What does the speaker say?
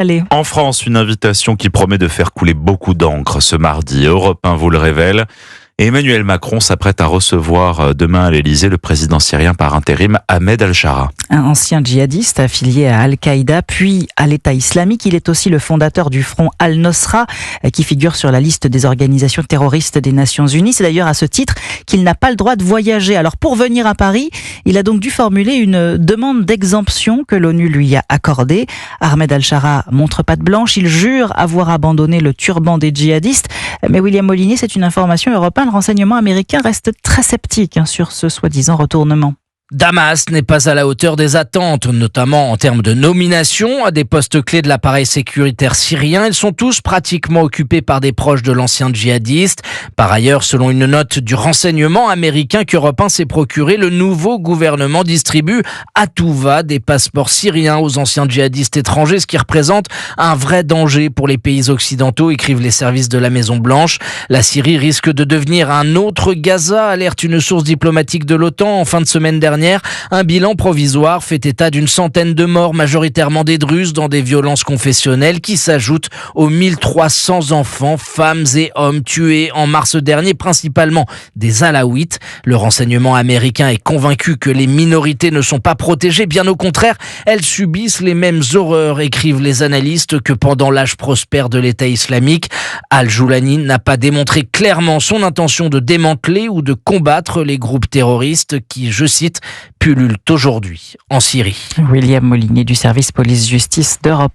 Allez. En France, une invitation qui promet de faire couler beaucoup d'encre ce mardi. Europe 1 vous le révèle. Et Emmanuel Macron s'apprête à recevoir demain à l'Elysée le président syrien par intérim Ahmed Al-Shara. Un ancien djihadiste affilié à Al-Qaïda puis à l'État islamique. Il est aussi le fondateur du front Al-Nosra qui figure sur la liste des organisations terroristes des Nations Unies. C'est d'ailleurs à ce titre qu'il n'a pas le droit de voyager. Alors pour venir à Paris, il a donc dû formuler une demande d'exemption que l'ONU lui a accordée. Ahmed Al-Shara montre patte blanche. Il jure avoir abandonné le turban des djihadistes. Mais William Molinier, c'est une information européenne. Le renseignement américain reste très sceptique sur ce soi-disant retournement. Damas n'est pas à la hauteur des attentes, notamment en termes de nomination à des postes clés de l'appareil sécuritaire syrien. Ils sont tous pratiquement occupés par des proches de l'ancien djihadiste. Par ailleurs, selon une note du renseignement américain qu'Europe 1 s'est procuré, le nouveau gouvernement distribue à tout va des passeports syriens aux anciens djihadistes étrangers, ce qui représente un vrai danger pour les pays occidentaux, écrivent les services de la Maison-Blanche. La Syrie risque de devenir un autre Gaza, alerte une source diplomatique de l'OTAN en fin de semaine dernière. Un bilan provisoire fait état d'une centaine de morts, majoritairement des Druzes, dans des violences confessionnelles qui s'ajoutent aux 1300 enfants, femmes et hommes tués en mars dernier, principalement des Alaouites. Le renseignement américain est convaincu que les minorités ne sont pas protégées, bien au contraire, elles subissent les mêmes horreurs, écrivent les analystes, que pendant l'âge prospère de l'État islamique. Al-Joulani n'a pas démontré clairement son intention de démanteler ou de combattre les groupes terroristes qui, je cite, pullulent aujourd'hui en Syrie. William Molinier du service police-justice d'Europe 1.